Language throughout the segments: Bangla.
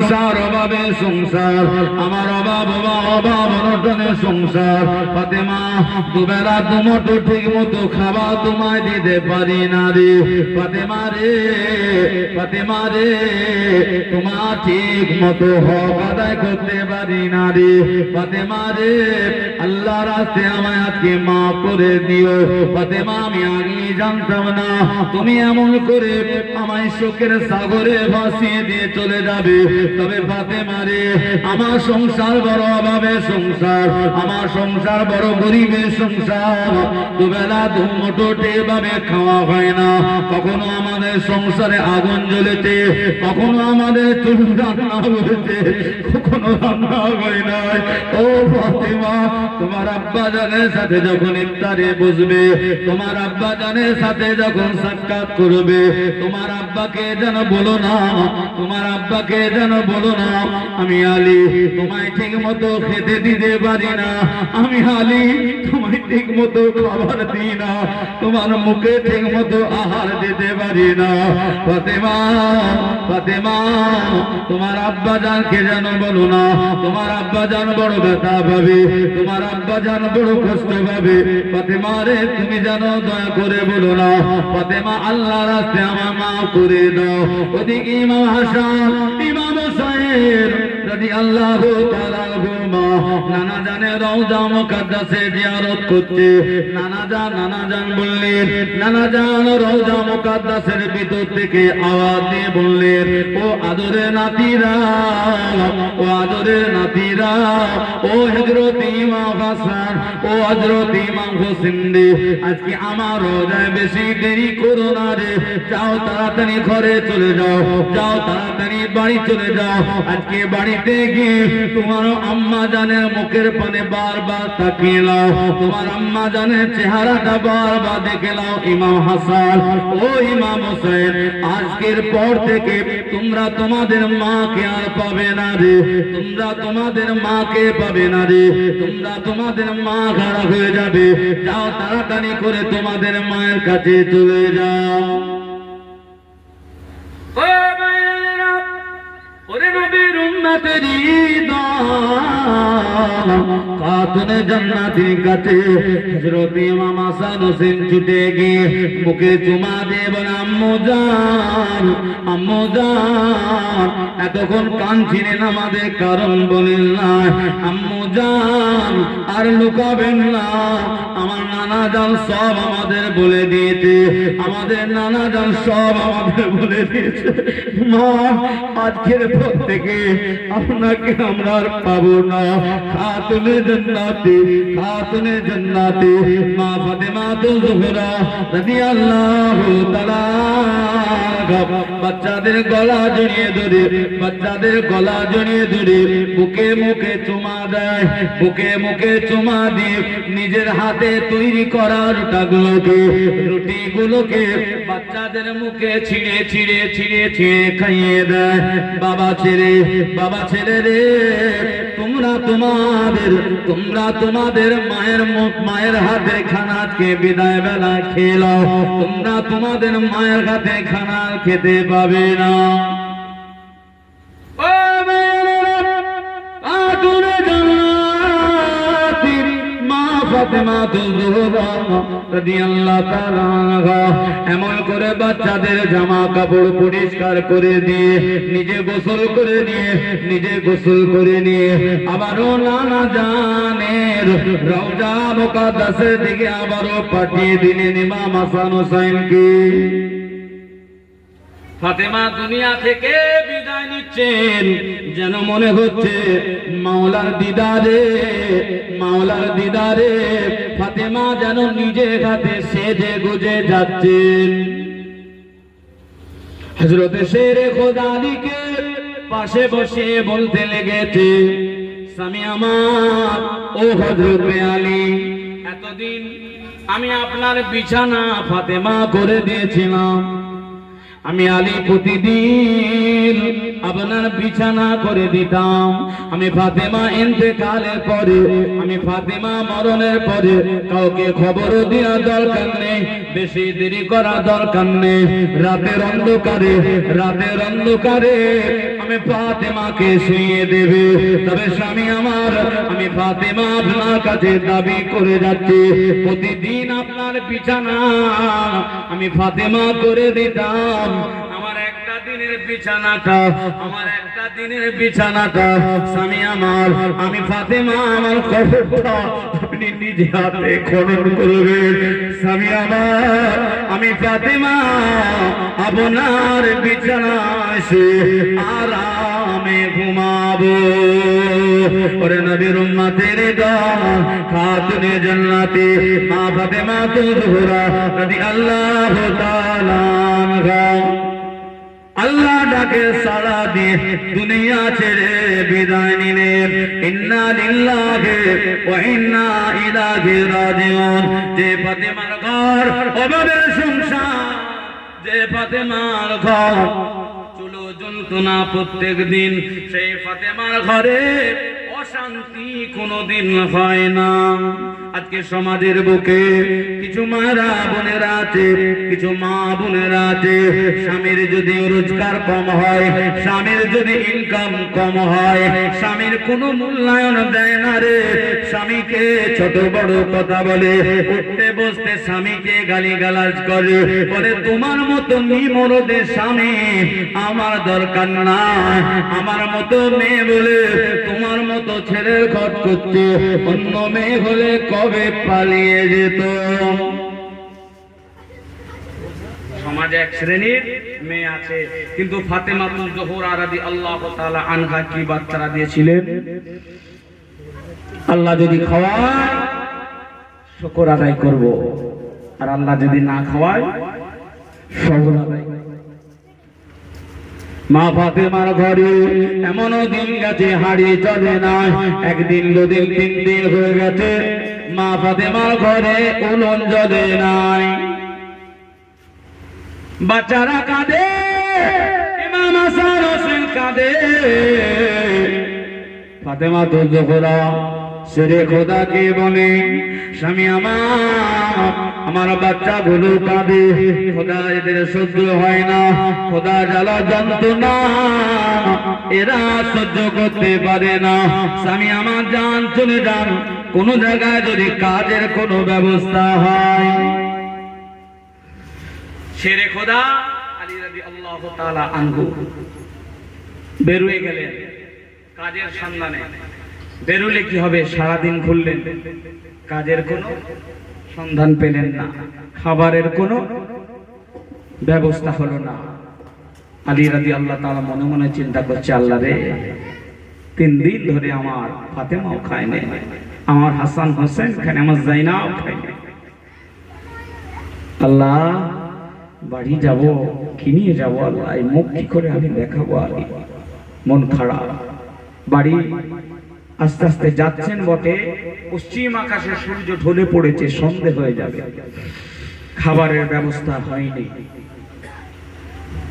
সংসার অভাবে সংসার, আমার অভাব অভাব অনটনে সংসার। ফাতেমা দুবেলা দুমুঠো ঠিক মতো খাবার তোমায় দিতে পারি না রে ফাতেমা রে, ফাতেমা রে, তোমার ঠিক মতো হক আদায় করতে পারি না রে ফাতেমা রে। আল্লাহ রাস্তে আমায় আজকে মাফ করে দিও ফাতেমা। আমি আগে জানতাম না তুমি এমন করে আমায় শোকের সাগরে ভাসিয়ে দিয়ে চলে যাবে। তবে ফাতেমা রে, আমার সংসার বড় অভাবে সংসার, আমার সংসার বড় গরিবের সংসার। দুবেলা দুমুঠো ভাবে খাওয়া হয় না। কখনো আমাদের সংসারে আগুন জ্বলেছে, কখনো আমাদের চুল রান্না হয়েছে, কখনো রান্না হয় নাই। ও ফাতেমা, তোমার আব্বা জানের সাথে যখন ইফতারে বসবে, তোমার আব্বা জানের সাথে যখন সাক্ষাৎ করবে, তোমার আব্বাকে যেন বলো না, তোমার আব্বাকে যেন বলো না আমি আলী তোমায় ঠিক মতো খেতে দিতে পারি না, আমি আলী তোমায় ঠিক মতো খাবার দিই না, তোমার মুখে ঠিক মতো আহার দিতে পারি না। ফাতেমা, ফাতেমা, তোমার আব্বা জানকে যেন বলো না, তোমার আব্বা জান বড় ব্যথা পাবে, তোমার আব্বা জান বড় কষ্ট পাবে। ফাতেমা রে, তুমি জানো দয়া করে বলো না ফাতেমা, আল্লাহ রাস্তে আমার মাফ করে দাও। ওদিকে ইমাম হাসান, ইমাম হুসাইন রাদিয়াল্লাহু তাআলা আনহুমা নানা জানের রওজা মুকাদ্দাসে জিয়ারত করতে। নানা জান বললেন, নানা জান রওজা মুকাদ্দাসের ভিতর থেকে আওয়াজ দিয়ে বললেন, ও আদরের নাতিরা, ও আদরের নাতিরা, ও হযরত ইমাম হাসান, ও হযরত ইমাম হোসেন রে, আজকে আমার রওজায় বেশি দেরি করো না রে, যাও তাড়াতাড়ি ঘরে চলে যাও, যাও তাড়াতাড়ি বাড়ি চলে যাও। আজকে বাড়িতে গিয়ে তোমার আম্মা জানের মুখের পানে বারবার তাকিয়ে নাও, তোমার আম্মা জানের চেহারাটা বারবার দেখে নাও। ইমাম হাসান, ও ইমাম হোসেন, আজকের পর থেকে তোমরা তোমাদের মাকে আর পাবে না রে, তোমরা তোমাদের মাকে পাবে না রে, তোমরা তোমাদের মা খারাপ হয়ে যাবে। যাও তাড়াতাড়ি করে তোমাদের মায়ের কাছে চলে যাও। ওরে নবীর উম্মতেরই দল, খাতুনে জান্নাতের কাছে হযরত ইমাম হাসান হোসেন ছুটে গিয়ে মুখে চুমা দিয়ে বলে, আম্মু জান, আম্মু জান। এতক্ষণ কাঁদছিলেন আমাদের কারণ বলেন না, আম্মু জান আর লুকাবেন না, আমার নানা জান সব আমাদের বলে দিয়েছে, আমাদের নানা জান সব আমাদের বলে দিয়েছে। মা, আজকের পর থেকে আপনাকে আমরা আর পাবো না। খাতুনে জান্নাতে, খাতুনে জান্নাতে মা ফাতেমা জোহরা রাদিয়াল্লাহু তাআলা বাচ্চাদের গলা জড়িয়ে ধরে, বাচ্চাদের গলা জড়িয়ে ধরে বুকে মুখে চুমা দেয়, বুকে মুখে চুমা দিয়ে নিজের হাতে তৈরি করা রুটিগুলোকে বাচ্চাদের মুখে ছিঁড়ে ছিঁড়ে ছিঁড়ে ছিঁড়ে খাইয়ে দেয়। বাবা ছেলে, বাবা ছেলে রে, তোমরা তোমাদের মায়ের হাতে খানাকে বিদায় বেলা খেলাও, তোমরা তোমাদের মায়ের হাতে খানা খেতে পাবে না। ফাতেমা জোহরা রাদিয়াল্লাহু তাআলা আনহা এমন করে বাচ্চাদের জামা কাপড় পরিষ্কার করে দিয়ে নিজে গোসল করে নিয়ে, নিজে গোসল করে নিয়ে আবারও নানা জানের রওজা মুকাদ্দাসের দিকে আবারও পাঠিয়ে দিলেন ইমাম হাসান হোসেনকে। ফাতেমা দুনিয়া থেকে বিদায় নিচ্ছেন, যেন মনে হচ্ছে মাওলার দিদারে, মাওলার দিদারে ফাতেমা যেন নিজে হাতে সেজে গুজে যাচ্ছেন। হযরত শেরে খোদা আলীকে পাশে বসে বলতে লেগেছে, স্বামী আমার, ও হযরত আলী, এতদিন আমি আপনার বিছানা ফাতেমা করে দিয়েছিলাম, আমি আলী প্রতিদিন আপনার বিছানা করে দিতাম। আমি ফাতেমা ইন্তেকালের পরে, আমি ফাতেমা মরণের পরে কাউকে খবরও দেওয়ার দরকার নেই, বেশি দেরি করা দরকার নেই। রাতের অন্ধকারে, রাতের অন্ধকারে আমি ফাতেমাকে শুইয়ে দেবে। তবে স্বামী আমার, আমি ফাতেমা আপনার কাছে দাবি করে যাচ্ছি, প্রতিদিন আপনার বিছানা আমি ফাতেমা করে দিতাম। আমার একটা দিনের বিছানাটা স্বামী আমার, আমি ফাতেমা আমার কবরটা আপনি নিজে হাতে খনন করবেন। স্বামী আমার, আমি ফাতেমা আপনার বিছানায় আরামে ঘুমাবো। ওরে নবীর উম্মতের দল খাতুনে জান্নাতি মা ফাতেমা তুজহুরা রাদিয়াল্লাহু তাআলা আনহা আল্লাহ ডাকে সাড়া দিয়ে দুনিয়া ছেড়ে বিদায় নিলেন। ইন্না লিল্লাহি ওয়া ইন্না ইলাইহি রাজিউন। যে ফাতেমার ঘর অভাবের সংসার, যে ফাতেমার ঘর চুলো যন্ত্রণা প্রত্যেক দিন, সেই ফাতেমার ঘরে অশান্তি কোনোদিন হয় না। আজকে সমাজের বুকে কিছু মারা বোনেরা আছে, কিছু মা বোনেরা আছে, স্বামীর যদি রোজগার কম হয়, স্বামীর যদি ইনকাম কম হয়, স্বামীর কোনো মূল্যায়ন দেয় না রে। স্বামীকে ছোট বড় কথা বলে, উঠতে বসতে স্বামীকে গালিগালাজ করে, বলে তোমার মতো নিমরদের স্বামী আমার দরকার নাই। আমার মতো মেয়ে বলে তোমার মতো ছেলের ঘর করছে, অন্য মেয়ে হলে কবে পালিয়ে যেত। সমাজে এক শ্রেণীর মেয়ে আছে, কিন্তু ফাতেমা তুজহুরা রাদিয়াল্লাহু তাআলা আনহা কি বাচ্চারা দিয়েছিলেন? আল্লাহ যদি খাওয়ায় শুকর আদায় করব, আর আল্লাহ যদি না খাওয়ায় সবর আদায়। মা ফাতেমার ঘরে এমনও দিন গেছে হাড়ি চলে না, একদিন দুদিন তিন দিন হয়ে গেছে মা ফাতেমার ঘরে উনুন জ্বলে নাই। বাচ্চারা কাঁদে, ইমাম হাসান হোসেন কাঁদে। ফাতেমা তুজহুরা শেরে খোদাকে বলে, স্বামী আমার বাচ্চাগুলো কাঁদে, খোদা এদের সহ্য হয় না, খোদা জ্বালা যন্ত্রণা এরা সহ্য করতে পারে না। স্বামী আমার যান চলে যান, কোন জায়গায় যদি কাজের কোনো ব্যবস্থা হয়। শেরে খোদা আলী রাদিয়াল্লাহু তাআলা আনহু বেরুয়ে গেলেন কাজের সন্ধানে। বেরুলে কি হবে? সারাদিন ঘুরলেন, কাজের কোনো সন্ধান পেলেন না, খাবারের কোনো ব্যবস্থা হলো না। আলী রাদিয়াল্লাহু তাআলা মনে মনে চিন্তা করছে, আল্লাহ রে, 3 দিন ধরে আমার ফাতেমাও খায় না, আমার হাসান হোসেন খায়, আমার জাইনাব খায় না। আল্লাহ, বাড়ি যাব, কি নিয়ে যাবো আল্লাহ? এই মুখ কি করে আমি দেখাবো? আলী মন খারাপ। বাড়ি আস্তে আস্তে যাচ্ছেন বটে, পশ্চিম আকাশে সূর্য ঢলে পড়েছে, সন্ধে হয়ে যাবে, খাবারের ব্যবস্থা হয়নি,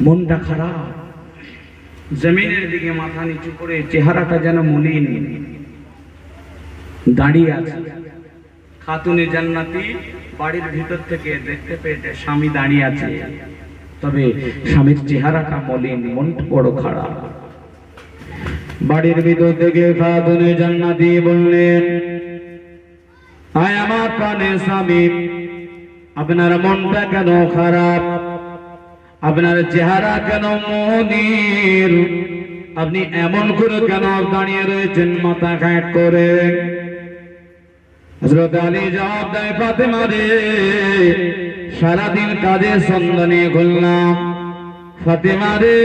মনটা খারাপ। জমিনের দিকে মাথা নিচু করে, চেহারাটা যেন মলিন, দাঁড়িয়ে আছে। খাতুনে জান্নাতি বাড়ির ভিতর থেকে দেখতে পেয়েছে স্বামী দাঁড়িয়ে আছে, তবে স্বামীর চেহারাটা মলিন, মনটা বড় খারাপ। বাড়ির ভিতর থেকে খাতুনে জান্নাতি বললেন, আয় আমার প্রাণের স্বামী, আপনার মনটা কেন খারাপ? আপনার চেহারা কেন মলিন? আপনি এমন করে কেন দাঁড়িয়ে রয়েছেন মাথা ঘাট করে? হযরত আলী জবাব দেয়, ফাতেমা রে, সারাদিন কাজের সন্ধানে ঘুরলাম, ফাতেমা রে,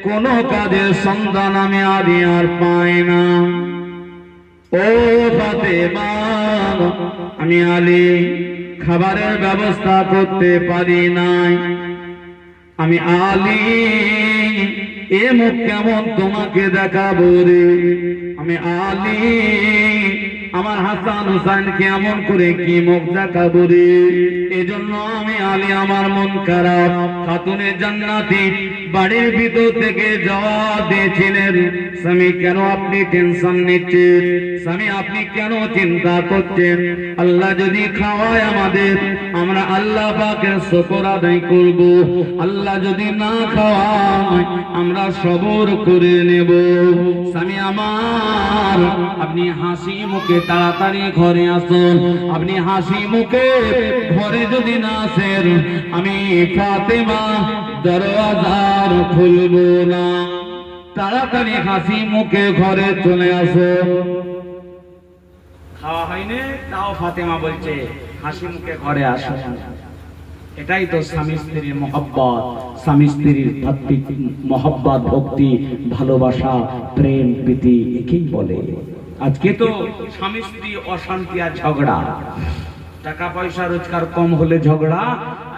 কোন কাজের সন্ধান আমি আদি আর পাই না। ও ফাতেমা, আমি আলী খাবারের ব্যবস্থা করতে পারি নাই। আমি আলী এ মুখ কেমন তোমাকে দেখাবো রে? আমি আলী আমার হাসান হুসাইন কেমন করে কি মুখ দেখাবো রে। এজন্য আমি আলী আমার মন খারাপ। খাতুনে জান্নাতি বাড়ির ভিতর থেকে জবাব দিয়েছিলেন, স্বামী কেন আপনি টেনশন নিচ্ছেন, স্বামী আপনি কেন চিন্তা করছেন, আল্লাহ যদি খাওয়ায় আমাদের আমরা আল্লাহ পাকের শুকর আদায় করব, আল্লাহ যদি না খাওয়ায় আমরা সবর করে নেব। স্বামী আমার আপনি হাসি মুখে তাড়াতাড়ি ঘরে আসুন, আপনি হাসি মুখে ঘরে যদি না আসেন আমি ফাতেমা দরওয়াজার খুলব না। তাড়াতাড়ি হাসি মুখে ঘরে চলে আসুন। খাওয়া হয়নি তাও ফাতেমা বলছে হাসি মুখে ঘরে আসুন। এটাই তো স্বামী স্ত্রীর মহব্বত, স্বামী স্ত্রীর ভক্তি মহব্বত, ভক্তি, ভালোবাসা, প্রেম, প্রীতি, একেই বলে। আজকে তো স্বামী স্ত্রী অশান্তি আর ঝগড়া, টাকা পয়সা রোজগার কম হলে ঝগড়া,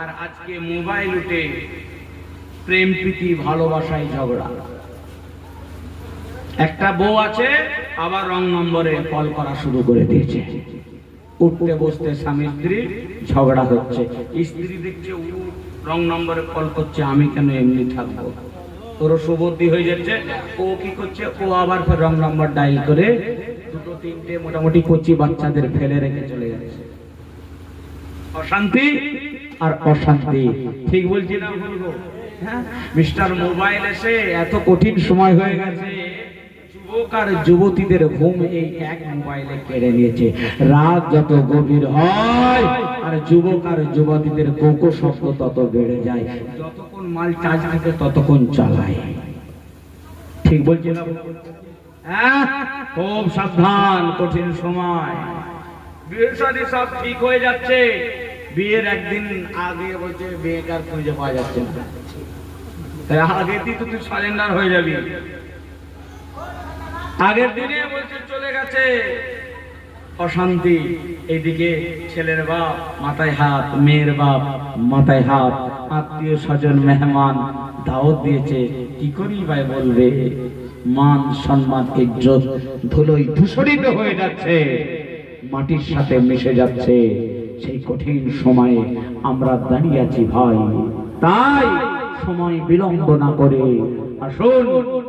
আর আজকে মোবাইল উঠে প্রেম প্রীতি ভালোবাসায় ঝগড়া। একটা বউ আছে আবার রং নম্বরে কল করা শুরু করে দিয়েছে, উঠতে বসতে স্বামী স্ত্রী ঝগড়া হচ্ছে। স্ত্রী দেখছে ও রং নম্বরে কল করছে, আমি কেন এমনি থাকবো, ওর সুবুদ্ধি হয়ে যাচ্ছে। ও কি করছে, ও আবার রং নম্বর ডায়াল করে দুটো তিনটে মোটামুটি কচি বাচ্চাদের ফেলে রেখে চলে যাচ্ছে। অশান্তি আর অশান্তি, ঠিক বলছি না বলবো? হ্যাঁ, মিস্টার মোবাইল এসে এত কঠিন সময় হয়ে গেছে, যুবক আর যুবতীদের ঘুম এই এক মোবাইলে কেড়ে নিয়েছে। রাত যত গভীর হয় আর যুবক আর যুবতীদের কোকো শব্দ তত বেড়ে যায়। যতক্ষণ মাল চার্জ থাকে ততক্ষণ চালায়, ঠিক বলছি না? হ্যাঁ, খুব সাবধান, কঠিন সময়। বিয়ের শাদী সব ঠিক হয়ে যাচ্ছে, বিয়ের একদিন আগে বলছে বিয়েকার খুঁজে পাওয়া যাচ্ছে না, আগে তুই সারেন্ডার হয়ে যাবি। আগের দিনে বলছে চলে গেছে, অশান্তি। এইদিকে ছেলের বাপ মাথায় হাত, মেয়ের বাপ মাথায় হাত, আত্মীয় স্বজন মেহমান দাওয়াত দিয়েছে, কি করি ভাই বলবে, মান সম্মান ইজ্জত ধুলোয় ধূসরিত হয়ে যাচ্ছে, মাটির সাথে মিশে যাচ্ছে। সেই কঠিন সময়ে আমরা দাঁড়িয়ে আছি ভাই, তাই সময় বিলম্ব না করে আসুন,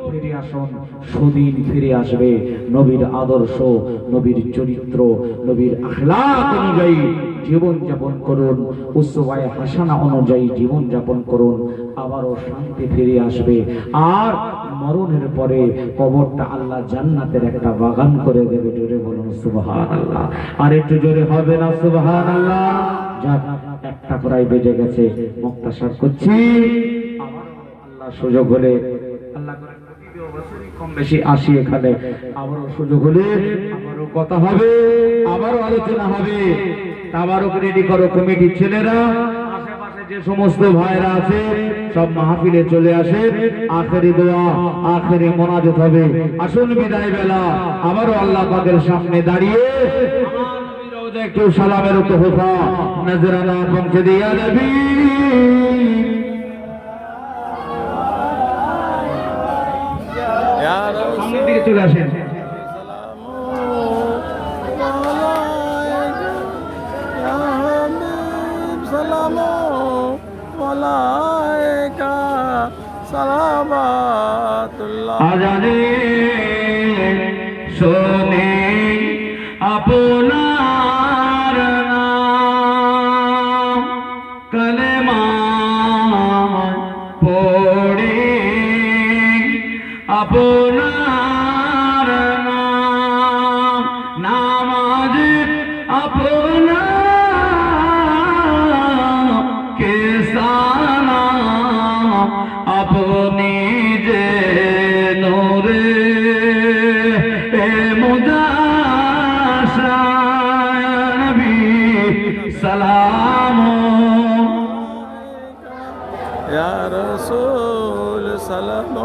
ফিরে আসুন। সুদিন ফিরে আসবে, নবীর আদর্শ, নবীর চরিত্র, নবীর আখলাক অনুযায়ী জীবন যাপন করুন, উসওয়ায়ে হাসানা অনুযায়ী জীবন যাপন করুন, আবারও শান্তি ফিরে আসবে। আর মরণের পরে কবরটা আল্লাহ জান্নাতের একটা বাগান করে দেবে। জোরে বলুন সুবহানাল্লাহ। আর একটু জোরে হবে না সুবহানাল্লাহ? যাক, একটা প্রায় বেজে গেছে, মুক্তাসার করছি। আল্লাহ সুযোগ হলে, আল্লাহ করে প্রতি বছরই কম বেশি আসি এখানে, আবারও সুযোগ হলে আবারও কথা হবে, আবারও আলোচনা হবে। তাবারক রেডি করো কমিটির ছেলেরা, আশেপাশে যে সমস্ত ভাইরা আছে সব মাহফিলে চলে আসে। আখেরি দোয়া, আখেরি মোনাজাত হবে। আসুন বিদায় বেলা আবারও আল্লাহ পাকের সামনে দাঁড়িয়ে একটু সালামের তোহফা নজরানা পৌঁছে দিয়া নবী। সামনের দিকে চলে আসেন। আজানে শোনে আপনার নাম, কালেমা পড়ে আপনার নাম, নামাজে আপনার কেসানা, আপনি যে নূরে মুজাশা নবী সালাম ইয়া রাসূল সালাম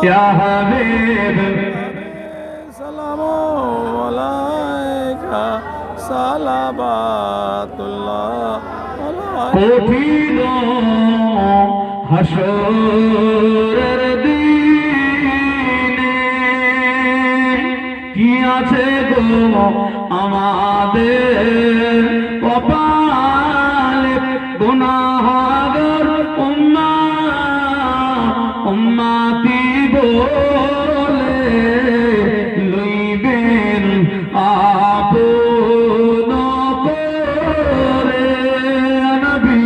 ইয়া হাবিব সালাম আলাইকা সালাবাতুল্লাহ কঠিন হাসরের দিনে কি আছে গো আমাদের কপালে গুনাহগার উম্মতি বলে লইবেন আপন করে নবী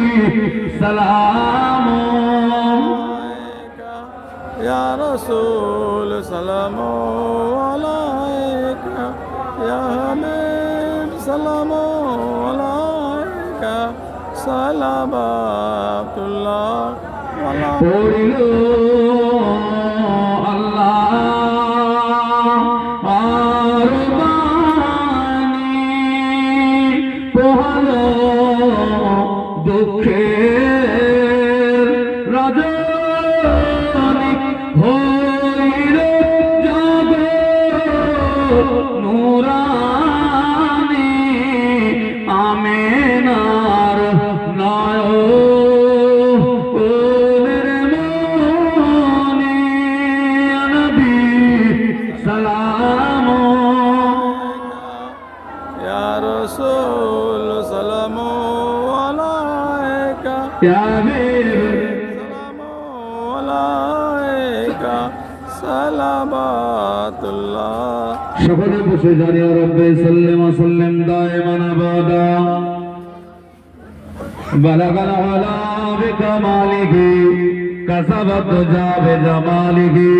সালাম ইয়া রাসূল সালাম আলাইকা ইয়া হাবিব সালাম আলাইকা সালাবাতুল্লাহ পড়িল আল্লাহ আর বাণী পোহালো দুঃখের রাজনী হইল জগৎ নুরানি আমেনার নায়কের মনি নবী সালাম ইয়া রাসূল সালাম আলাইকা ইয়া হাবিব সালাম আলাইকা সালাবাতুল্লাহ সকলে বসে জানিয়া রব্বে সাল্লাম সাল্লাম দায়মান আবাদা বালাগাল আলা বিকামালিহি কাসাবাত জাবে জামালিহি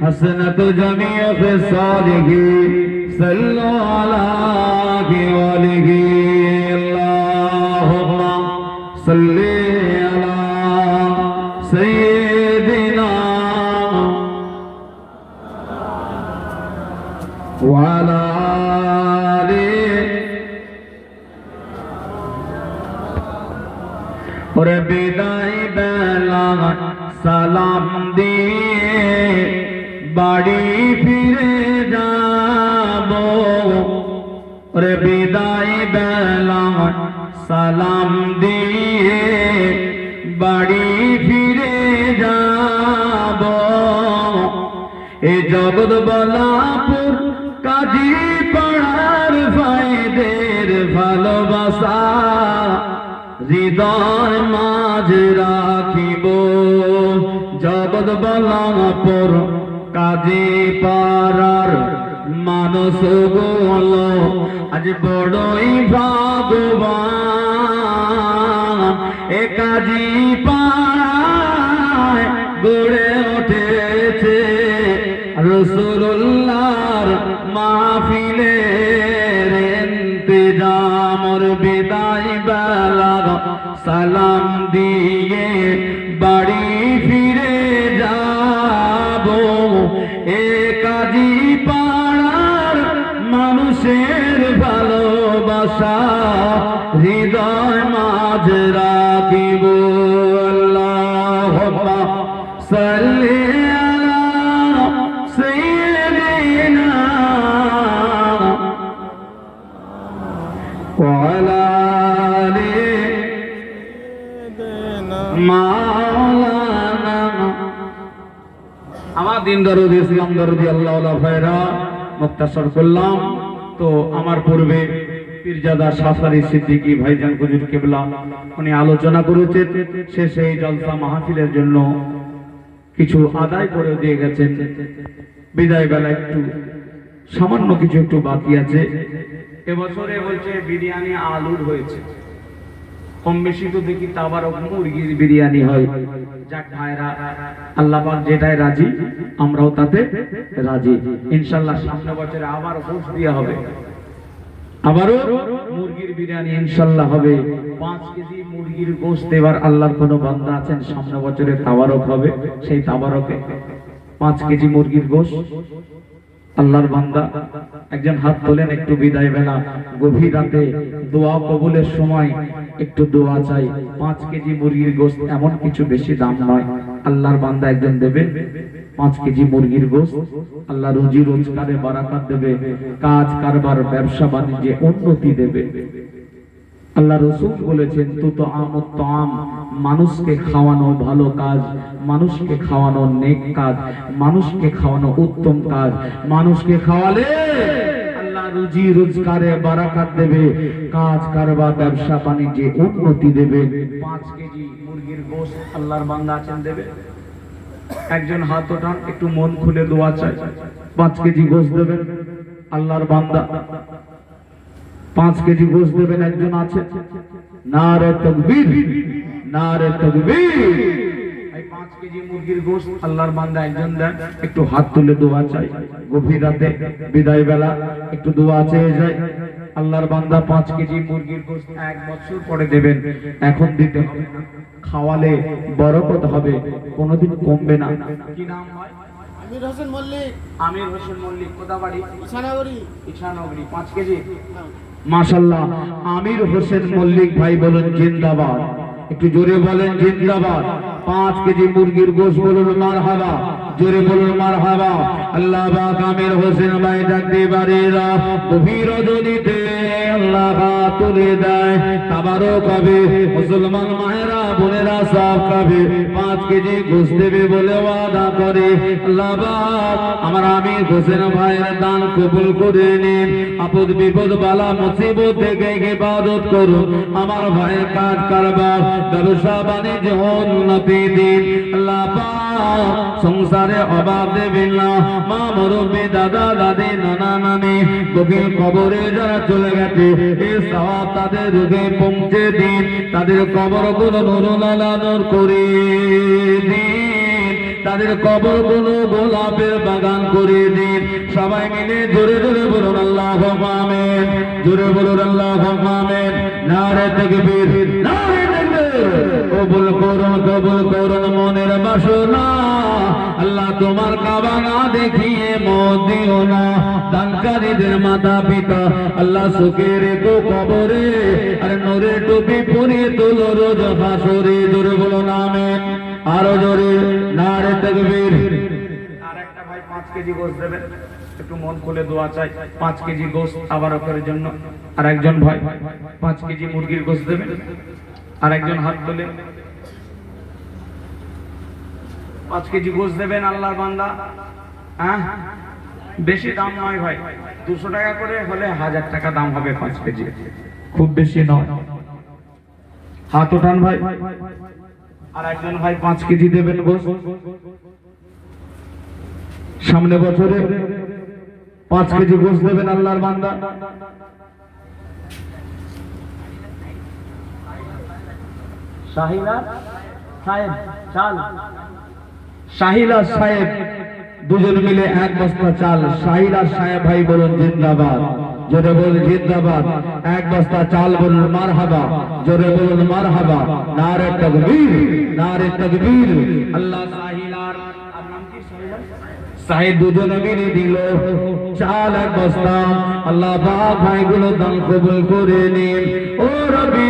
হাসনাত জামিয়া ফিসালিহি সাল্লু আলা ওয়ালিহি আল্লাহুম্মা সাল্লি আলা সাইয়্যিদিনা وعلى آله ওরে বিদায় বেলা সালাম দিয়ে বাড়ি ফিরে যাব ওরে বিদায় বেলা সালাম দিয়ে বাড়ি ফিরে যাব এ জগৎ বলাপুর কাজী পাড়ার ভাইদের ভালোবাসা হৃদয় মাঝে রাখিব জগৎ বলাপুর কাজী পাড়ার মানুষ গুলো আজ বড়ই ভাগ্যবান এ কাজী পাড়ায় গড়ে উঠেছে রাসূলুল্লাহর মাহফিলের ইন্তজাম ওর বিদায় বেলা সালাম দিয়ে বাড়ি ফিরে যাব এ কাজী পাড়ার মানুষের ভালোবাসা হৃদয় মাঝে রাখিব আল্লাহুম্মা সাল্লি وعلى آل مولانا আমার দিন দরদি ইসলাম দরদি আল্লাহ ভাইরা মুক্তাসর করলাম তো আমার পূর্বে পীরজাদা সাফারি সিদ্দিকী ভাইজান হুজুর কিবলা উনি আলোচনা করেছেন শেষে এই জলসা মাহফিলের জন্য কিছু আদায় করে দিয়ে গেছেন বিদায় বেলা একটু সামান্য কিছু একটু বাকি আছে এবছরে বলছে বিরিয়ানি আলুর হয়েছে কম বেশি তো দেখি তাবারক মুরগির বিরিয়ানি হয় যাক ভাইরা আল্লাহ পাক যেটাই রাজি আমরাও তাতে রাজি ইনশাআল্লাহ সামনে বছরে আবার গোশত দেয়া হবে আবারও মুরগির বিরিয়ানি ইনশাআল্লাহ হবে 5 কেজি মুরগির গোশত দেবার আল্লাহর কোন বান্দা আছেন সামনে বছরে তাবারক হবে সেই তাবারকে 5 কেজি মুরগির গোশত আল্লাহর বান্দা একজন হাত তোলেন একটু বিদায় বেলা গভীর রাতে দোয়া কবুলের সময় একটু দোয়া চাই 5 কেজি মুরগির গোশত এমন কিছু বেশি দাম নয় আল্লাহর বান্দা একজন দেবে 5 কেজি মুরগির গোশত আল্লাহ রুজি রোজগারে বারাকাত দেবে কাজ কারবার ব্যবসা বাণিজ্যে উন্নতি দেবে আল্লাহ রাসূল বলেছেন তুতো আমত তাম মানুষকে খাওয়ানো ভালো কাজ মানুষকে খাওয়ানো নেক কাজ মানুষকে খাওয়ানো উত্তম কাজ মানুষকে খাওয়ালে আল্লাহ রুজি রোজগারে বারাকাত দেবে, কাজ কারবার ব্যবসা বাণিজ্যে উন্নতি দেবে। 5 কেজি মুরগির গোশত আল্লাহর বান্দা আছেন দেবে? একজন হাত ওঠান, একটু মন খুলে দোয়া চাই। 5 কেজি গোশত দেবেন আল্লাহর বান্দা, 5 কেজি গোশত দেবেন। একজন আছে? নারে তাকবীর, নারে তাকবীর। এই 5 কেজি মুরগির গোশত আল্লাহর বান্দা একজন দেন, একটু হাত তুলে দোয়া চাই। গভীর রাতে বিদায় বেলা একটু দোয়া চেয়ে যায়। আল্লাহর বান্দা 5 কেজি মুরগির গোশত 1 বছর পরে দেবেন, এখন দিতে হবে না। খাওয়ালে বরকত হবে, কোনোদিন কমবে না। কি নাম হয়? আমির হোসেন মল্লিক। আমির হোসেন মল্লিক। কোথা বাড়ি? ইছানগরী। ইছানগরী। 5 কেজি। মাশাআল্লাহ, আমির হোসেন মল্লিক ভাই বলেন জিন্দাবাদ। একটু জোরে বলেন জিন্দাবাদ। 5 কেজি মুরগির গোশত বলুন মারহাবা, জোরে বলুন মারহাবা। আল্লাহ পাক আমির হোসেন ভাই ডাকতে বাড়িরা গভীর রজনীতে আল্লাহ তুলে দেয়, তাবারক হবে। মুসলমান মায়েরা বোনেরা সব খাবে, 5 কেজি গোশত দেবে বলে ওয়াদা করে। আল্লাহ পাক আমার আমির হোসেন ভাইয়ের দান কবুল করে নিন। আপদ বিপদ বালা মুসিবত থেকে ইবাদত করুন। আমার ভাইয়ের কাজ কারবার ব্যবসা বাণিজ্য উন্নতি দিন। আল্লাহ পাক সংসারে অভাব দেবেন না। মা মুরব্বি, দাদা দাদি, নানা নানি গভীর কবরে যারা চলে গেছে, এই সওয়াব তাদের রুহে পৌঁছে দিন। তাদের কবর গুলো নূরুল আলা নূর করে দিন, তাদের কবর গুলো গোলাপের বাগান করে দিন। সবাই মিলে জোরে জোরে বলুন আল্লাহুম্মা আমিন, জোরে বলুন আল্লাহুম্মা আমিন। নারে তাকবীর, নারে তাকবীর। কবুল করুন, কবুল করুন মনের বাসনা। আল্লাহ তোমার কাবা না দেখিয়ে মত দিও না। দানকারীদের মাতা পিতা আল্লাহ সুখে রেখো কবরে, আর নূরে টুপি পরিয়ে তোলো রোজ হাসরে। জোরে বলুন আমিন, আরো জোরে নারে তাকবীর। আর একটা ভাই 5 কেজি গোশত দেবেন, একটু মন খুলে দোয়া চাই। 5 কেজি গোশত আবার ওদের জন্য। আর একজন ভাই 5 কেজি মুরগির গোশত দেবেন, আর একজন হাত তুলে 5 কেজি গোশত দেবেন আল্লাহর বান্দা। হ্যাঁ, বেশি দাম নয় ভাই, 200 টাকা করে হলে 1000 টাকা দাম হবে 5 কেজি, খুব বেশি নয়। হাত ওঠান ভাই। আর একজন ভাই 5 কেজি দেবেন গোশত। সামনে বছরে 5 কেজি গোশত দেবেন আল্লাহর বান্দা। শাহিলা সাহেব চাল, শাহিলা সাহেব দুজন মিলে 1 বস্তা চাল। শাহিলা সাহেব ভাই বলুন জিন্দাবাদ, জোরে বলুন জিন্দাবাদ। 1 বস্তা চাল বলুন মারহাবা, জোরে বলুন মারহাবা। নারে তাকবীর, নারে তাকবীর। আল্লাহ শাহিলার নাম কি? সাহেব দুজন মিলে দিল চাল 1 বস্তা। আল্লাহ পাক ভাইগুলো দান কবুল করে নিন। ও রব্বি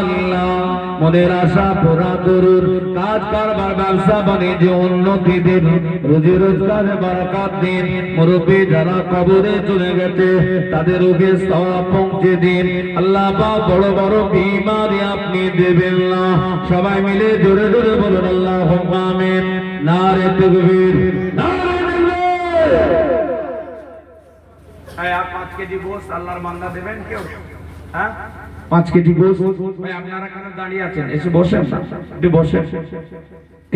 আল্লাহ, মনের আশা পুরা করুন, কাজ কারবার ব্যবসা বাণিজ্য উন্নতি দিন, রুজি রোজগারে বারাকাত দিন। মুরব্বি যারা কবরে চলে গেছে তাদের রোগে সওয়াব পৌঁছে দিন। আল্লাহ পাক বড় বড় বিমারি আপনি দেবেন না। সবাই মিলে জোরে জোরে বলুন আল্লাহুম্মা আমিন। নারে তাকবীর, নারে তাকবীর। আর 5 কেজি গোশত আল্লাহর বান্দা দেবেন কেউ? হ্যাঁ, 5 কেজি গোশত। ভাই আপনারা কেন দাঁড়িয়ে আছেন? এসে বসেন না, একটু বসেন,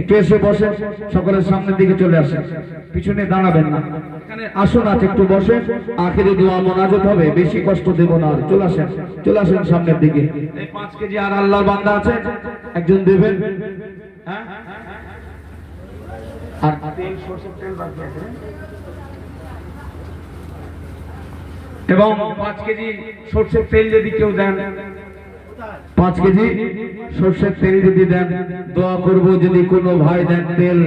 একটু এসে বসেন। সকলের সামনের দিকে চলে আসেন, পিছনে দাঁড়াবেন না। এখানে আসুন, আছে একটু বসেন। আখিরে দোয়া মোনাজাত হবে, বেশি কষ্ট দেব না। চলে আসেন, চলে আসেন সামনের দিকে। এই 5 কেজি আর আল্লাহর বান্দা আছে, একজন দেবেন। হ্যাঁ, আর তেল, সরষের তেল বাকি আছে। এবং 5 কেজি সরষের তেল যদি কেউ দেন, 5 কেজি সরষের তেল যদি দেন, দোয়া করব যদি কোনো ভাই দেন তেল,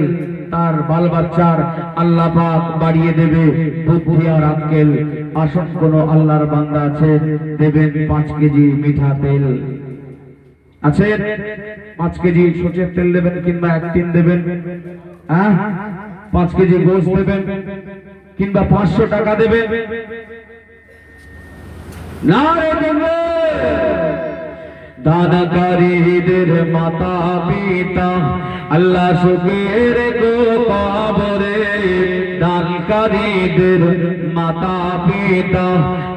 তার বাল বাচ্চার আল্লাহ পাক বাড়িয়ে দেবে বুদ্ধি আর আক্কেল। আসুন, কোন আল্লাহর বান্দা আছে দেবেন 5 কেজি মিঠা তেল আছে? 5 কেজি সরষের তেল দেবেন, কিংবা 1 টিন দেবেন। হ্যাঁ, 5 কেজি গোশত দেবেন, কিংবা 500 টাকা দেবেন। নারে তাকবীর। দাদাকারীদের মাতা পিতা আল্লাহ সুখে রেখো কবরে, দানকারীদের মা মাতা পিতা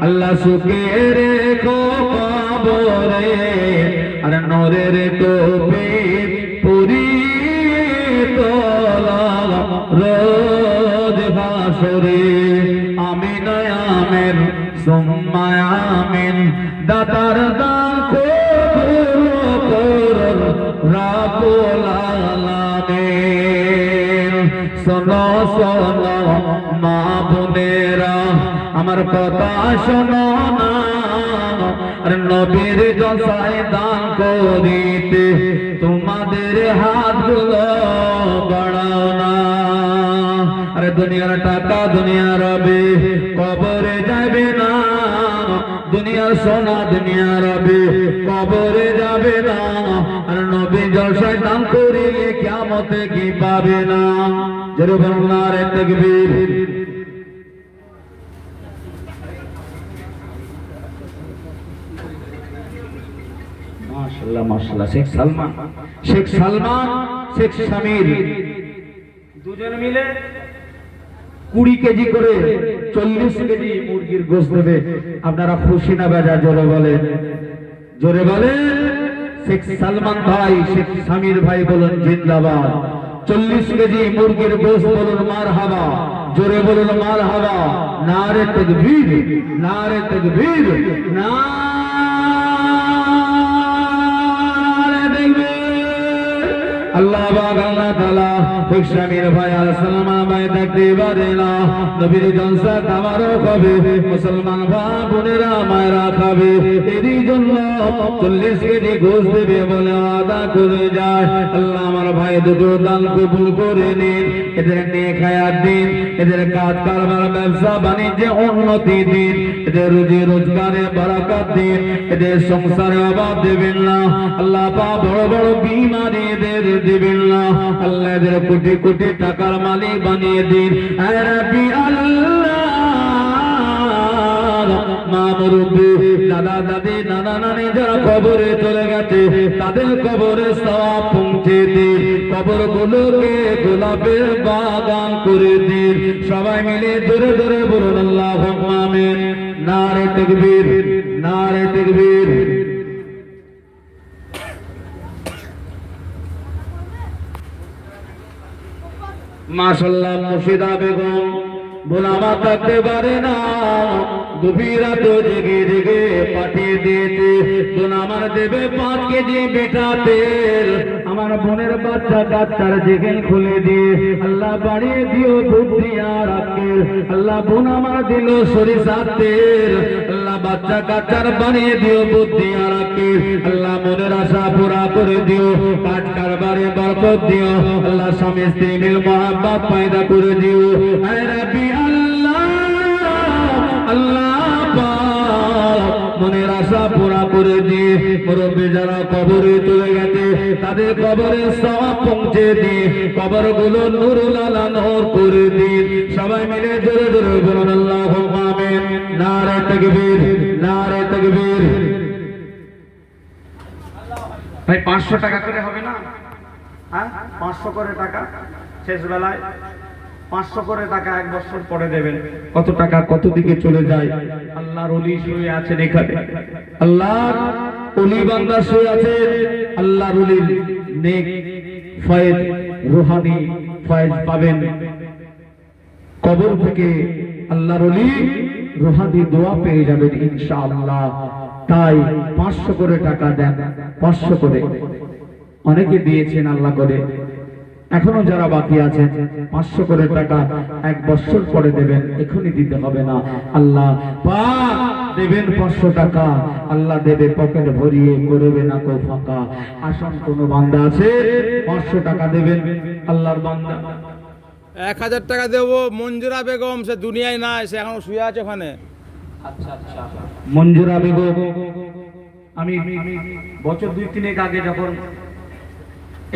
আল্লাহ সুখে রেখো কবরে আর নূরের টোপে পুরি তোলা রোজ হাসরে আমিন আমিন সুম্মা আমিন দাতার দান কবুল করুন রাব্বুল আলামিন শোনো শোনো মা বোনেরা আমার কথা শোনো না আর নবীর জলসায় দান করিতে তোমাদের হাতগুলো বাড়াও না আরে দুনিয়ার টাকা দুনিয়া রবে কবরে যাবে না দুনিয়ার সোনা দুনিয়া রবে কবরে যাবে না আর নবী জলসায় দান করিলে কিয়ামতে কি পাবে না জোরে বলুন নারে তাকবীর মাশাআল্লাহ মাশাআল্লাহ শেখ সালমান শেখ সামির দুজন মিলে 20 কেজি করে 40 কেজি মুরগির গোশত দেবে আপনারা খুশি না বেজা জোরে বলেন শেখ সালমান ভাই শেখ সামির ভাই বলুন জিন্দাবাদ 40 কেজি মুরগির গোশত বলুন মারহাবা জোরে বলুন মারহাবা নারে তাকবীর আল্লাহ পাক আল্লাহ তাআলা শেখ সামির ভাই আর সালমান ভাই দেখতে পারে না নবীর জলসা খাবারও খাবে মুসলমান ভাই বোনেরা মায়েরা খাবে এরই জন্য 40 কেজি গোশত দেবে বলে ওয়াদা করে যায় আল্লাহ আমার ভাই দুটো দান কবুল করে নিন এদের নেক হায়াত দিন এদের কাজ কারবার ব্যবসা বাণিজ্যে উন্নতি দিন এদের রুজি রোজগারে বরকত দিন এদের সংসারে অভাব দেবেন না আল্লাহ পাক বড় বড় বিমারি এদের দিবেন না আল্লাহ এদের কোটি কোটি টাকার মালিক বানিয়ে দিন আয় রাব্বি আল্লাহ মা মুরব্বি দাদা দাদি নানা নানি যারা কবরে চলে গেছে তাদের কবরে সওয়াব পৌঁছে দিন কবরগুলোকে গোলাপের বাগান করে দিন সবাই মিলে জোরে জোরে বলুন আল্লাহু আমিন নারে তাকবীর মাশাআল্লাহ মুর্শিদা বেগম বোলামা থাকতে পারে না গভীর রাতে জেগে জেগে পাঠিয়ে দিয়েছে বোন আমার দেবে 5 কেজি বেটা তেল আমার বোনের বাচ্চা কাচ্চার জেগেল খুলে দিয়ে আল্লাহ বাড়িয়ে দিও বুদ্ধি আর আক্কেল আল্লাহ বোন আমার দিল সরিষার তেল আল্লাহ বাচ্চা কাচ্চার বানিয়ে দিও বুদ্ধি আর আক্কেল আল্লাহ মনের আশা পুরা করে দিও কাজ কারবারে বরকত দিও আল্লাহ স্বামী স্ত্রী মিল মহব্বত পয়দা করে দিও আয় রাব্বি আল্লাহ মনের আশা পুরা করে দিয়ে মুরব্বী যারা কবরে চলে গেছে তাদের কবরে সওয়াব পৌঁছে দিয়ে কবরগুলো নূরুল আলা নূর করে দিন সবাই মিলে জোরে জোরে বলুন আল্লাহু আমিন নারে তাকবীর ভাই 500 টাকা করে হবে না হ্যাঁ 500 করে টাকা শেষ বেলায় 500 করে টাকা 1 বছর পরে দেবেন কত টাকা কত দিকে চলে যায় আল্লাহর ওলি শুয়ে আছেন এখানে আল্লাহর ওলি বান্দা শুয়ে আছে আল্লাহর ওলির নেক ফয়েজ রূহানি ফয়েজ পাবেন কবর থেকে আল্লাহর ওলি রূহানি দোয়া পেয়ে যাবেন ইনশাআল্লাহ তাই 500 করে টাকা দেন 500 করে অনেকে দিয়েছেন আল্লাহ করে এখনো যারা বাকি আছেন 500 করে টাকা 1 বছর পরে দেবেন এখনই দিতে হবে না আল্লাহ পাক দেবেন 500 টাকা আল্লাহ দেবে পকেট ভরিয়ে করবে না কো ফাঁকা আসন কোন বান্দা আছে 500 টাকা দেবেন আল্লাহর বান্দা 1000 টাকা দেবো মঞ্জুরা বেগম সে দুনিয়ায় নাই সে এখন শুয়ে আছে ওখানে আচ্ছা মঞ্জুরা বেগম আমি বছর 2-3 আগে যখন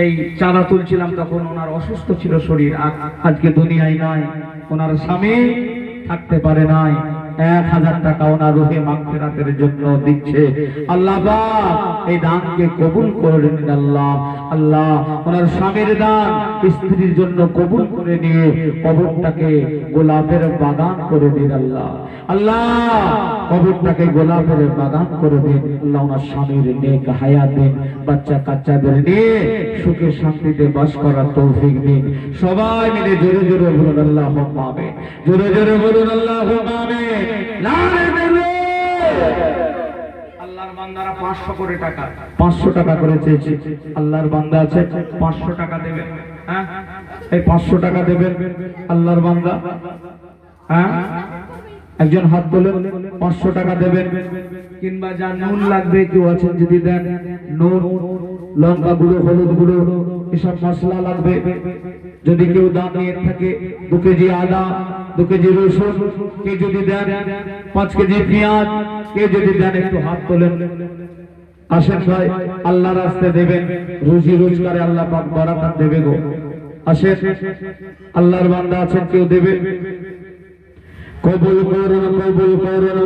এই চাঁদা তুলছিলাম তখন ওনার অসুস্থ ছিল শরীর আজকে দুনিয়ায় নাই ওনার স্বামী থাকতে পারে নাই 1000 টাকা ওনার রুহে মাগফিরাতের জন্য দিচ্ছে। আল্লাহ পাক এই দানকে কবুল করে নিন আল্লাহ। আল্লাহ ওনার স্বামীর দান স্ত্রীর জন্য কবুল করে নিয়ে কবরটাকে গোলাপের বাগান করে দিন আল্লাহ। আল্লাহ কবরটাকে গোলাপের বাগান করে দিন আল্লাহ। ওনার স্বামীর নেক হায়াত দিন, বাচ্চা কাচ্চাদের নিয়ে সুখে শান্তিতে বাস করার তৌফিক দিন। সবাই মিলে জোরে জোরে বলুন আল্লাহুম্মা আমিন। জোরে জোরে বলুন আল্লাহুম্মা আমিন। আল্লাহর বান্দারা 500 করে টাকা 500 টাকা করে চেয়েছে। আল্লাহর বান্দা আছে 500 টাকা দেবেন। হ্যাঁ এই 500 টাকা দেবেন আল্লাহর বান্দা। হ্যাঁ একজন হাত তোলেন, 500 টাকা দেবেন। কিংবা যা নুন লাগবে কেউ আছেন যদি দেন, নুন, লঙ্কা গুঁড়ো, হলুদ গুঁড়ো, এসব মশলা লাগবে যদি কেউ দান নিয়ে থাকে। 2 কেজি আদা, 2 কেজি রসুন কে যদি দেন, 5 কেজি পেঁয়াজ কে যদি দেন, একটু হাত তোলেন। আসেন ভাই, আল্লাহর রাস্তায় দেবেন, রুজি রোজগারে আল্লাহ পাক বরকত দেবে গো। আসেন, আল্লাহর বান্দা আছেন কেউ দেবে। কবুল করুন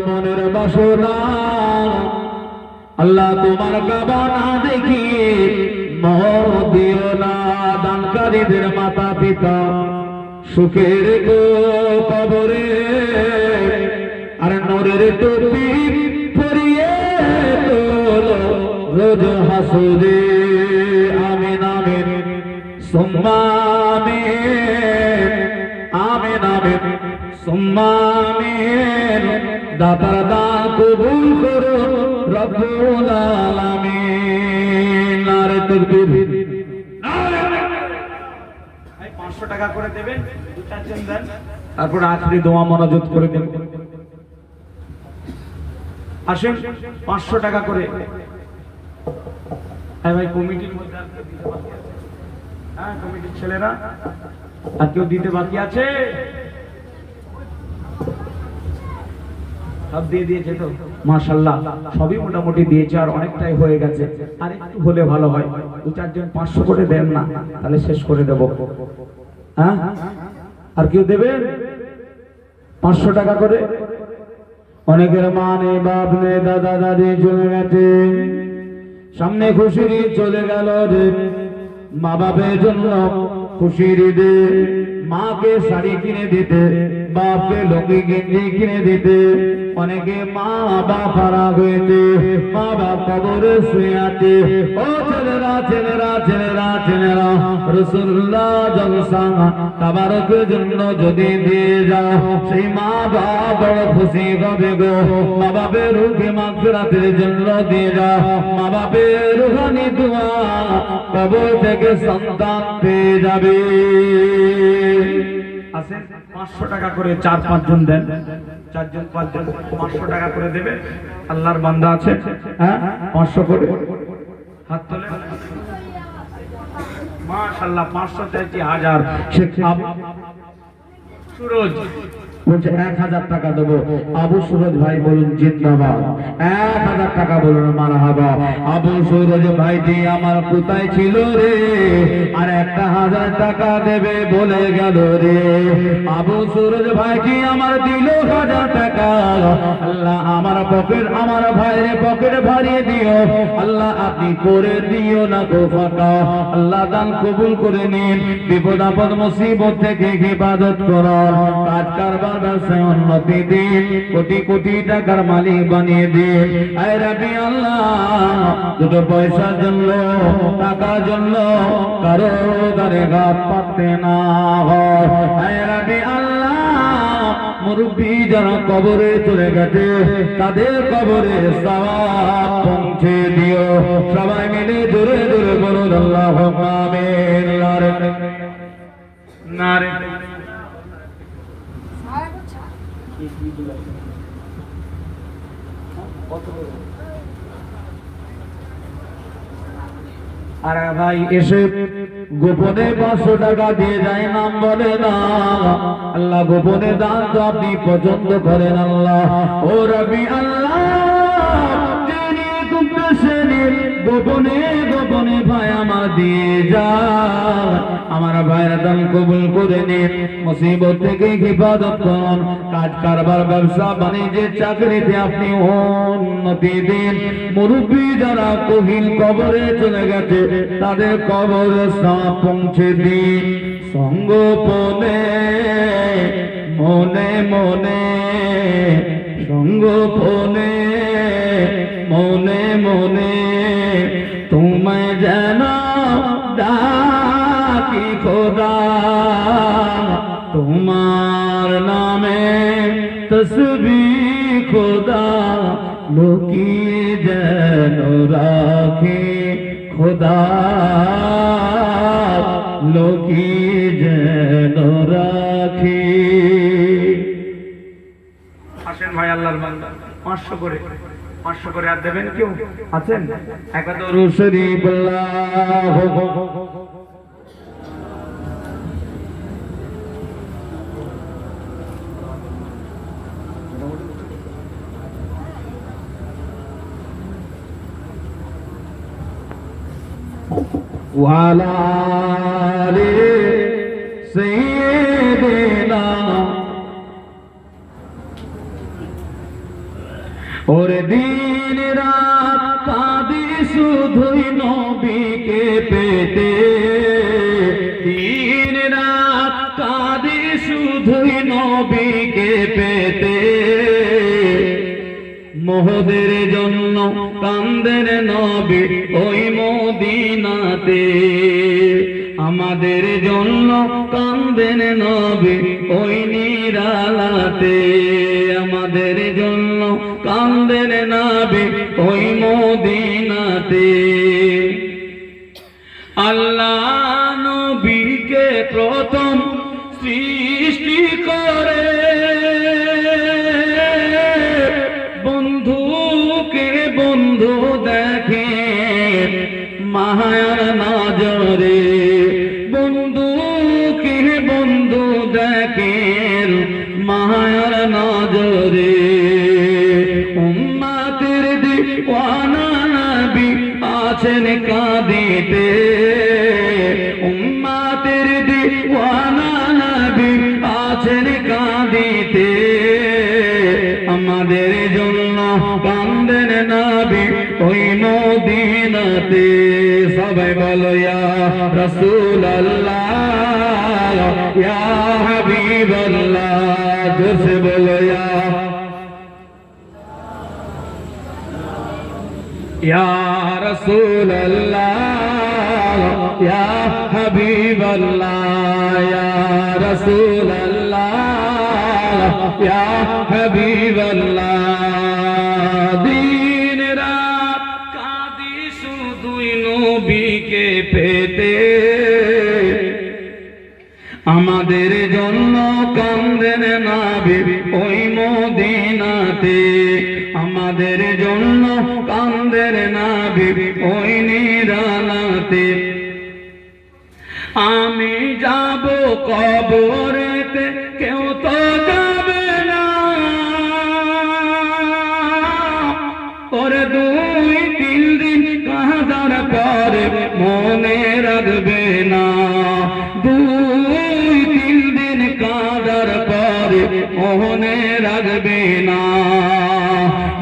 মনের বাসনা আল্লাহ। তোমার কাবা না দেখি মোহ দিও না। দানকারীদের মাতা পিতা সুখের গো কবরে, আর নূরের টুপি পরিয়ে তোলো রোজ হাসুরে। আমিন আমিন সুম্মা আমিন, আমিন আমিন সুম্মা আমিন। দাতার দান কবুল করো রব্বুল আলামিন। নারে তাকবীর। 500 টাকা করে দেবেন, 2-4 জন দেন, তারপর আখরি দোয়া মনোযোগ করে দেবেন। আসেন 500 টাকা করে। হ্যাঁ ভাই, কমিটির মধ্যে আর কেউ দিতে বাকি আছে? হ্যাঁ কমিটির ছেলেরা আর কেউ দিতে বাকি আছে? সব দিয়ে দিয়েছে তো মাশাআল্লাহ, সবই মোটামুটি দিয়েছে, আর অনেকটাই হয়ে গেছে। আর একটু হলে ভালো হয়, 2-4 জন 500 করে দেন না, তাহলে শেষ করে দেব। হ্যাঁ আর কেউ দেবেন 500 টাকা করে? অনেকের মা নেই, বাপ নেই, দাদা দাদি চলে গেছে, সামনে খুশির ঈদ চলে গেল রে। মা বাপের জন্য খুশির ঈদে মাকে শাড়ি কিনে দিতে, বাপকে লুঙ্গি গেঞ্জি কিনে দিতে অনেকে মা বাপ হারা হয়েছে, মা বাপ কবরে শুয়ে আছে। ও ছেলেরা ছেলেরা ছেলেরা ছেলেরা, রাসূলুল্লাহ জলসা তাবারকের জন্য যদি দিয়ে যাও, সেই মা বাপ বড় খুশি হবে গো। মা বাপের রুহে মাগফিরাতের জন্য দিয়ে যাও, মা বাপের রুহানি দোয়া কবর থেকে সন্তান পেয়ে যাবে। আসেন 500 টাকা করে 4-5 জন দেন, 4 জন 5 জন 500 টাকা করে দেবে। আল্লাহর বান্দা আছে, হ্যাঁ 500 করে হাত তোলেন। মাশাআল্লাহ 500 চাইছি 1000। শেখ সুরজ বলছে 1000 টাকা দেবো। আবু সুরজ ভাই বলুন জিন্দাবাদ। 1000 টাকা বলুন মারহাবা। আবু সুরজ ভাইটি আমার কোথায় ছিল রে, আর 1000 টাকা দেবে বলে গেল রে। আবু সুরজ ভাইটি আমার দিল 1000 টাকা। আল্লাহ আমার পকেট, আমার ভাইয়ের পকেট ভরিয়ে দিও আল্লাহ, আপনি করে দিও না গো ফাঁকা। আল্লাহ দান কবুল করে নিন। বিপদ আপদ মুসিবত থেকে হেফাজত করার কাজ কারবার ব্যবসায় উন্নতি দিন, কোটি কোটি টাকার মালিক বানিয়ে দিন। আয় রাব্বি আল্লাহ, দুটো পয়সার জন্য, টাকার জন্য কারো দ্বারে ঘাত পাতে না হয়। আয় রাব্বি আল্লাহ, মুরব্বী যারা কবরে চলে গেছে তাদের কবরে সওয়াব পৌঁছে দিও। সবাই মিলে জোরে জোরে বলুন আল্লাহুম্মা আমিন। নারে নারে আরে ভাই এসে গোপনে 500 টাকা দিয়ে যায়, নাম বলে না। আল্লাহ গোপনে দান তো আপনি পছন্দ করেন আল্লাহ। ও রবি আল্লাহ, গোপনে গোপনে ভাই আমার দিয়ে যা আমার ভাইয়ের দান কবুল করে নিন মুসিবত থেকে হিফাজত করুন কাজ কারবার ব্যবসা বাণিজ্যে চাকরিতে আপনি উন্নতি দিন মুরব্বী যারা কহিল কবরে চলে গেছে তাদের কবরে সাপ পৌঁছে দিন সঙ্গোপনে মনে মনে সঙ্গোপনে মনে মনে তোমায় যেন ডাকি খোদা তোমার নামে তসবিহ খোদা লুকিয়ে যেন রাখে খোদা লুকিয়ে যেন রাখে। আসেন ভাই আল্লাহর বান্দা 500 করে আর দেবেন কেউ আছেন একবার দরুদ শরীফ আল্লাহু ওয়ালা আলি সাইয়্যিদিনা ওরে দিন রাত কাঁদি শুধুই নবীকে পেতে দিন রাত কাঁদি শুধুই নবীকে পেতে মোহদের জন্য কান্দেন নবী ওই মদিনাতে আমাদের জন্য কান্দেন নবী ওই নিরালাতে আমাদের জন্য কান্দেন নবী ওই মদিনাতে আল্লাহ নবীকে প্রথম সৃষ্টি করে বন্ধুকে বন্ধু দেখে মায়ার নজরে বন্ধুকে বন্ধু দেখে মায়ার নজরে উম্মতের দিওয়ানা নবী আছেন কাঁদিতে উম্মতের দিওয়ানা নবী আছেন কাঁদিতে আমাদের জন্য কান্দেন নবী ওই মদিনাতে সবাই বলো ইয়া রাসূলুল্লাহ ইয়া হাবিবাল্লাহ জোরে বলো ইয়া রাসূলুল্লাহ ইয়া হাবিবাল্লাহ ইয়া রাসূলুল্লাহ ইয়া হাবিবাল্লাহ দিন রাত কাঁদি শুধুই নবীকে পেতে আমাদের জন্য কান্দেন নবী ওই মদিনাতে আমাদের জন্য কান্দেন নবী ওই নিরালাতে আমি যাব কবরেতে কেউ তো যাবে না ওরে 2-3 দিন কাঁদার পরে মনে রাখবে না 2-3 দিন কাঁদার পরে মনে রাখবে না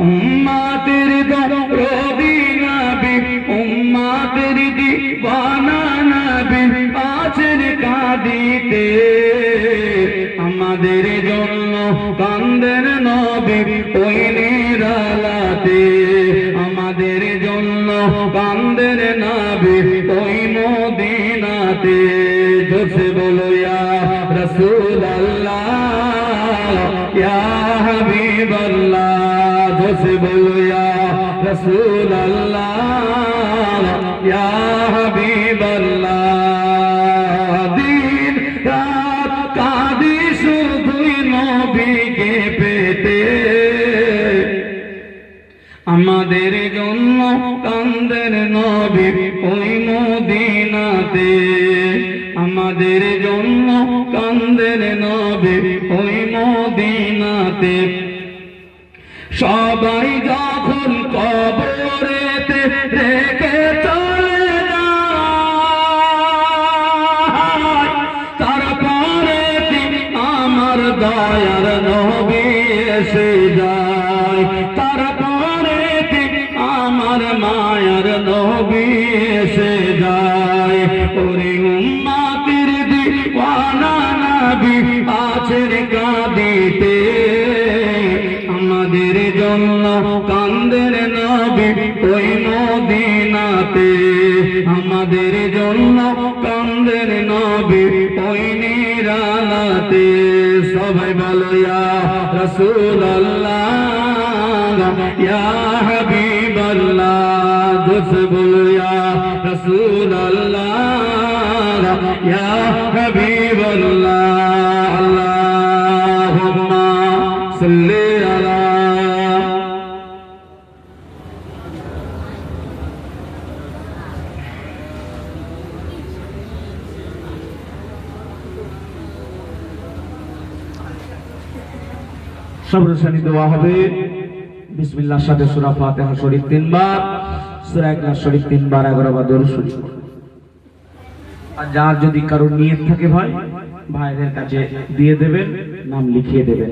উম্মতের দরদি নবী উম্মতের দিওয়ানা নবী আছেন কাঁদিতে আমাদের জন্য কান্দেন নবী ওই নিরালাতে আমাদের জন্য কান্দেন নবী ওই মদিনাতে জোরে বলো ইয়া রাসূলুল্লাহ ইয়া হাবিবাল্লাহ জোরে বলো ইয়া রাসূলুল্লাহ ইয়া হাবিবাল্লাহ দিন রাত কাঁদি শুধুই নবীকে পেতে আমাদের জন্য কান্দেন নবী ওই মদিনাতে আমাদের জন্য কান্দেন নবী ওই মদিনাতে সবাই যখন কবরেতে রেখে চলে যায় দয়ার নবী এসে যায়, তারপরে আমার মায়ার নবী এসে যায়। ওরে উম্মাতের দিওয়ানা নবী আছেন কাঁদিতে, আমাদের জন্য কান্দের নবী ওই মদিনাতে, আমাদের জন্য কান্দের নবী ওই নিরালাতে। সবাই বলো ইয়া রাসূলুল্লাহ ইয়া হাবিবাল্লাহ, জোরে বলো ইয়া রাসূলুল্লাহ ইয়া হাবিবাল্লাহ। আল্লাহুম্মা সাল্লি আলা সবরসানি দোয়া হবে। বিসমিল্লাহর সাথে সূরা ফাতিহা শরীফ 3 বার, সূরা ইখলাস শরীফ 3 বার, 11 বার দরুদ শরীফ। আর যার যদি কারো নিয়ত থাকে ভাই, ভাইদের কাছে দিয়ে দেবেন, নাম লিখিয়ে দেবেন।